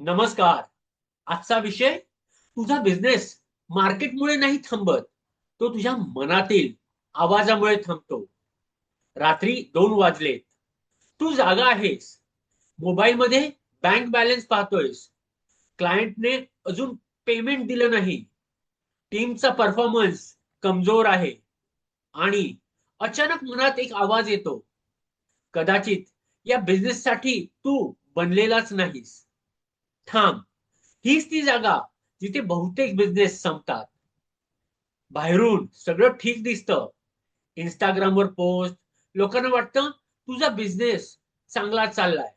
नमस्कार. आजचा विषय तुझा बिझनेस मार्केटमुळे नाही थांबत, तो तुझ्या मनातील आवाजामुळे थांबतो. रात्री 2 वाजलेत, तू जागा आहेस, मोबाईल मध्ये बँक बॅलन्स पाहतोयस, क्लायंटने अजून पेमेंट दिलं नाही, टीमचा परफॉर्मन्स कमजोर आहे आणि अचानक मनात एक आवाज येतो, कदाचित या बिझनेससाठी तू बनलेलाच नाहीस. थांब. हीच ती जागा जिथे बहुतेक बिझनेस संपतात. बाहेरून सगळं ठीक दिसतं, इंस्टाग्रामवर पोस्ट, लोकांना वाटतं तुझा बिझनेस चांगला चाललाय,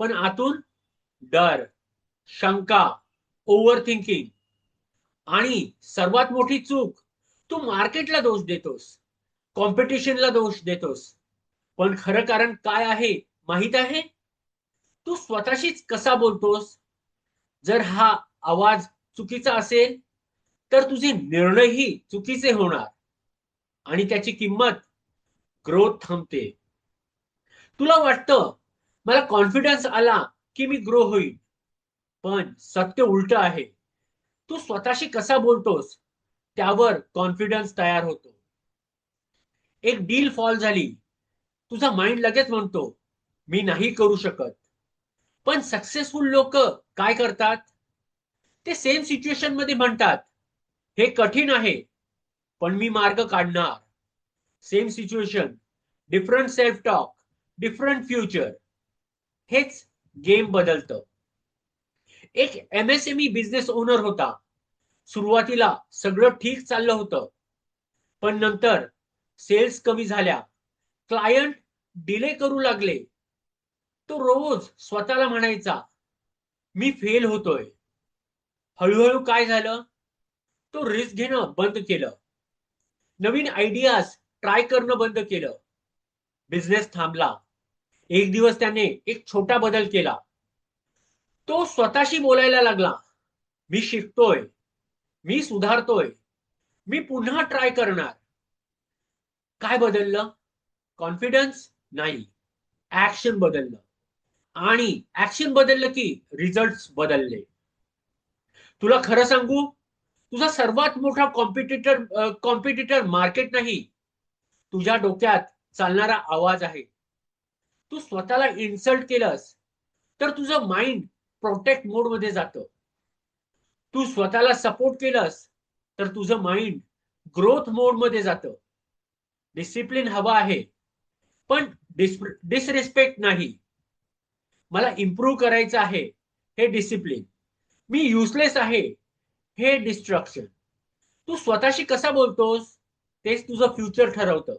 पण आतून डर, शंका, ओव्हर थिंकिंग आणि सर्वात मोठी चूक, तू मार्केटला दोष देतोस, कॉम्पिटिशनला दोष देतोस. पण खरं कारण काय आहे माहित आहे? तू स्वतःशीच कसा बोलतोस. जर हा आवाज चुकीचा असेल तर तुझे निर्णयही चुकीचे होणार आणि त्याची किंमत ग्रोथ थांबते. तुला वाटतं मला कॉन्फिडन्स आला की मी ग्रो होईल, पण सत्य उलट आहे. तू स्वतःशी कसा बोलतोस त्यावर कॉन्फिडन्स तयार होतो. एक डील फॉल झाली, तुझा माइंड लगेच म्हणतो मी नाही करू शकत. पण सक्सेसफुल लोक काय करतात? ते सेम सिच्युएशन मध्ये म्हणतात, हे कठीण आहे पण मी मार्ग काढणार. Same situation, different self talk, different future. हेच गेम बदलतं. एक एमएसएमई बिझनेस ओनर होता. सुरुवातीला सगळं ठीक चाललं होतं, पण नंतर सेल्स कमी झाल्या, क्लायंट डिले करू लागले. तो रोज स्वतःला म्हणायचा, मी फेल होतोय. हळूहळू काय झालं? तो रिस्क घेणं बंद केलं, नवीन आयडियाज ट्राय करणं बंद केलं. बिझनेस थांबला. एक दिवस त्याने एक छोटा बदल केला. तो स्वतःशी बोलायला लागला, मी शिकतोय, मी सुधारतोय, मी पुन्हा ट्राय करणार. काय बदललं? कॉन्फिडन्स नाही, ऍक्शन बदललं. आणि ऍक्शन बदललं की रिझल्ट बदलले. तुला खरं सांगू, तुझा सर्वात मोठा कॉम्पिटिटर मार्केट नाही, तुझ्या डोक्यात चालणारा आवाज आहे. तू स्वतःला इन्सल्ट केलंस तर तुझं माइंड प्रोटेक्ट मोड मध्ये जातं. तू स्वतःला सपोर्ट केलंस तर तुझं माइंड ग्रोथ मोड मध्ये जातं. डिसिप्लिन हवा आहे, पण डिसरिस्पेक्ट नाही. मला इम्प्रूव्ह करायचं आहे, हे डिसिप्लिन. मी युजलेस आहे, हे डिस्ट्रक्शन. तू स्वतःशी कसा बोलतोस तेच तुझं फ्युचर ठरवतं.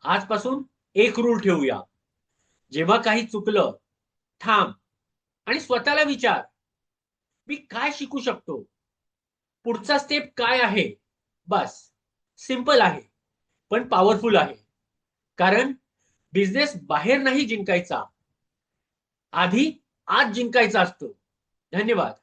आजपासून एक रूल ठेवूया. जेव्हा काही चुकलं, थांब आणि स्वतःला विचार, मी काय शिकू शकतो? पुढचा स्टेप काय आहे? बस. सिंपल आहे पण पॉवरफुल आहे. कारण बिझनेस बाहेर नाही जिंकायचा, आधी आज जिंकायचा असतो. धन्यवाद.